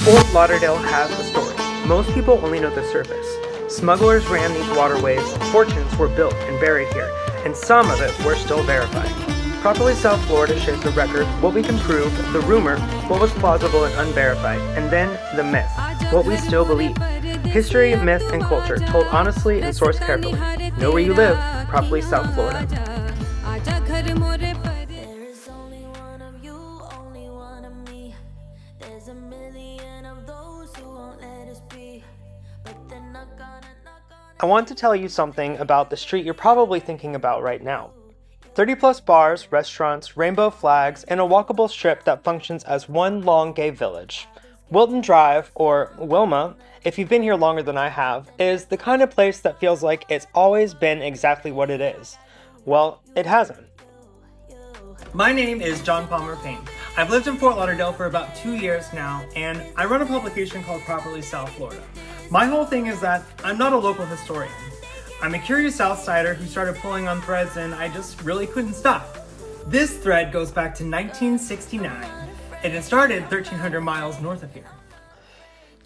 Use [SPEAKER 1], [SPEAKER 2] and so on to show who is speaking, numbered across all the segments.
[SPEAKER 1] Fort Lauderdale has a story. Most people only know the surface. Smugglers ran these waterways, fortunes were built and buried here, and some of it we're still verifying. Properly South Florida shares the record, what we can prove, the rumor, what was plausible and unverified, and then the myth, what we still believe. History, myth, and culture, told honestly and sourced carefully. Know where you live, Properly South Florida. I want to tell you something about the street you're probably thinking about right now. 30 plus bars, restaurants, rainbow flags, and a walkable strip that functions as one long gay village. Wilton Drive, or Wilma, if you've been here longer than I have, is the kind of place that feels like it's always been exactly what it is. Well, it hasn't. My name is John Palmer Payne. I've lived in Fort Lauderdale for about 2 years now, and I run a publication called Properly South Florida. My whole thing is that I'm not a local historian. I'm a curious outsider who started pulling on threads and I just really couldn't stop. This thread goes back to 1969, and it started 1,300 miles north of here.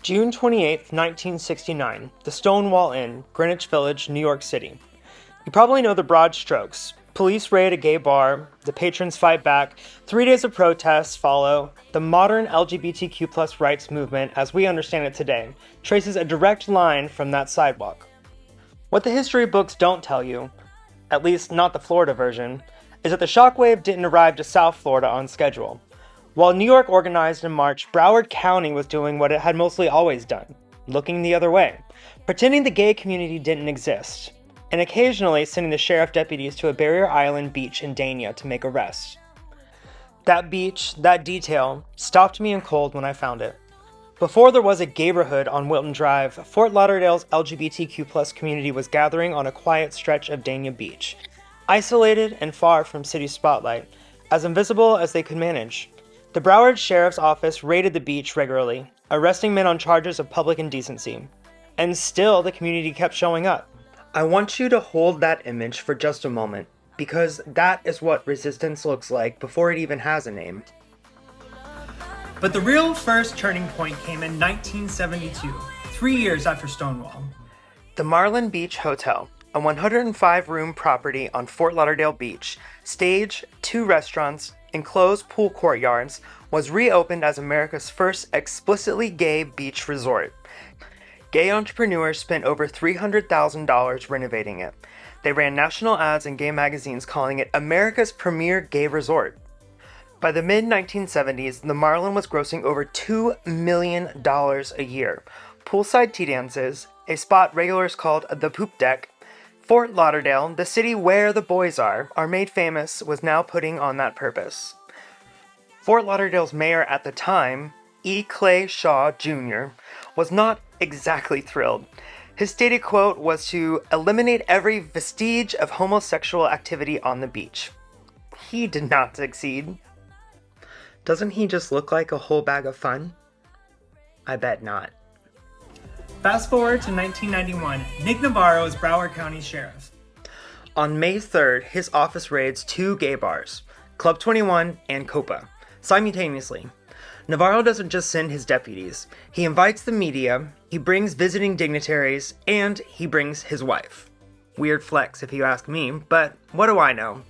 [SPEAKER 1] June 28th, 1969, the Stonewall Inn, Greenwich Village, New York City. You probably know the broad strokes. Police raid a gay bar, the patrons fight back, 3 days of protests follow. The modern LGBTQ+ rights movement, as we understand it today, traces a direct line from that sidewalk. What the history books don't tell you, at least not the Florida version, is that the shockwave didn't arrive to South Florida on schedule. While New York organized in March, Broward County was doing what it had mostly always done, looking the other way, pretending the gay community didn't exist, and occasionally sending the sheriff deputies to a barrier island beach in Dania to make arrests. That beach, that detail, stopped me in cold when I found it. Before there was a gayborhood on Wilton Drive, Fort Lauderdale's LGBTQ+ community was gathering on a quiet stretch of Dania Beach, isolated and far from city spotlight, as invisible as they could manage. The Broward Sheriff's Office raided the beach regularly, arresting men on charges of public indecency. And still, the community kept showing up. I want you to hold that image for just a moment, because that is what resistance looks like before it even has a name. But the real first turning point came in 1972, 3 years after Stonewall. The Marlin Beach Hotel, a 105-room property on Fort Lauderdale Beach, stage, 2 restaurants, enclosed pool courtyards, was reopened as America's first explicitly gay beach resort. Gay entrepreneurs spent over $300,000 renovating it. They ran national ads in gay magazines calling it America's premier gay resort. By the mid-1970s, the Marlin was grossing over $2 million a year. Poolside tea dances, a spot regulars called the Poop Deck. Fort Lauderdale, the city where the boys are made famous, was now putting on that purpose. Fort Lauderdale's mayor at the time, E. Clay Shaw Jr., was not exactly thrilled. His stated quote was to eliminate every vestige of homosexual activity on the beach. He did not succeed. Doesn't he just look like a whole bag of fun? I bet not. Fast forward to 1991, Nick Navarro is Broward County Sheriff. On May 3rd, his office raids 2 gay bars, Club 21 and Copa, simultaneously. Navarro doesn't just send his deputies. He invites the media, he brings visiting dignitaries, and he brings his wife. Weird flex if you ask me, but what do I know?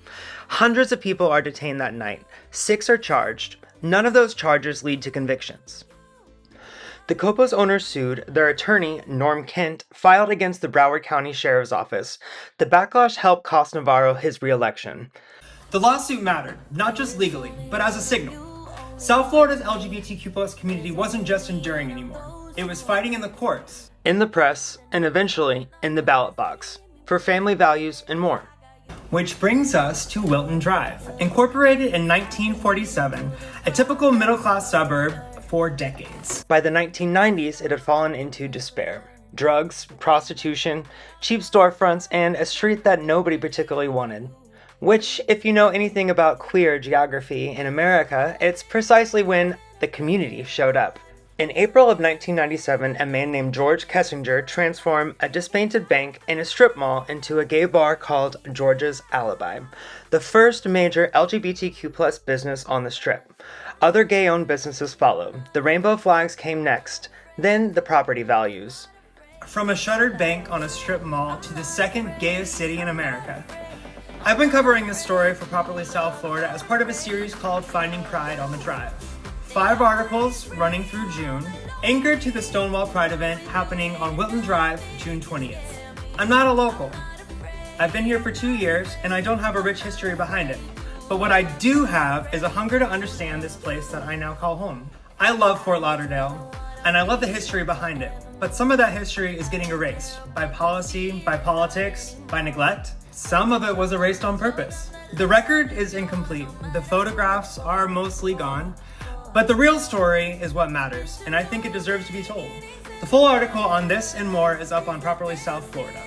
[SPEAKER 1] Hundreds of people are detained that night. 6 are charged. None of those charges lead to convictions. The Copa's owners sued. Their attorney, Norm Kent, filed against the Broward County Sheriff's Office. The backlash helped cost Navarro his re-election. The lawsuit mattered, not just legally, but as a signal. South Florida's LGBTQ+ community wasn't just enduring anymore. It was fighting in the courts, in the press, and eventually in the ballot box, for family values and more. Which brings us to Wilton Drive, incorporated in 1947, a typical middle-class suburb for decades. By the 1990s, it had fallen into despair. Drugs, prostitution, cheap storefronts, and a street that nobody particularly wanted. Which, if you know anything about queer geography in America, it's precisely when the community showed up. In April of 1997, a man named George Kessinger transformed a dispainted bank and a strip mall into a gay bar called George's Alibi, the first major LGBTQ+ business on the strip. Other gay-owned businesses followed. The rainbow flags came next, then the property values. From a shuttered bank on a strip mall to the second gayest city in America. I've been covering this story for Properly South Florida as part of a series called Finding Pride on the Drive. 5 articles running through June, anchored to the Stonewall Pride event happening on Wilton Drive, June 20th. I'm not a local. I've been here for 2 years and I don't have a rich history behind it. But what I do have is a hunger to understand this place that I now call home. I love Fort Lauderdale, and I love the history behind it. But some of that history is getting erased by policy, by politics, by neglect. Some of it was erased on purpose. The record is incomplete. The photographs are mostly gone. But the real story is what matters, and I think it deserves to be told. The full article on this and more is up on Properly South Florida.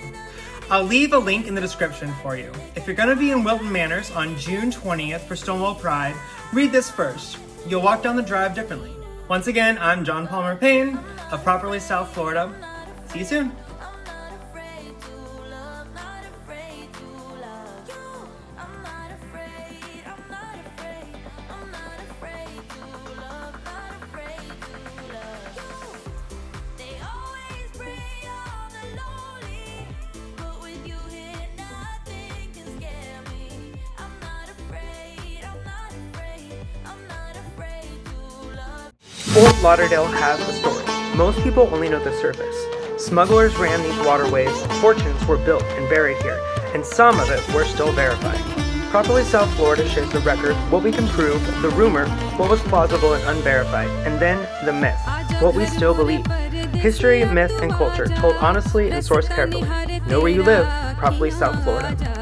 [SPEAKER 1] I'll leave a link in the description for you. If you're gonna be in Wilton Manors on June 20th for Stonewall Pride, read this first. You'll walk down the drive differently. Once again, I'm John Palmer Payne of Properly South Florida. See you soon. Fort Lauderdale has a story. Most people only know the surface. Smugglers ran these waterways, fortunes were built and buried here, and some of it we're still verifying. Properly South Florida shares the record, what we can prove, the rumor, what was plausible and unverified, and then the myth, what we still believe. History, myth, and culture told honestly and sourced carefully. Know where you live, Properly South Florida.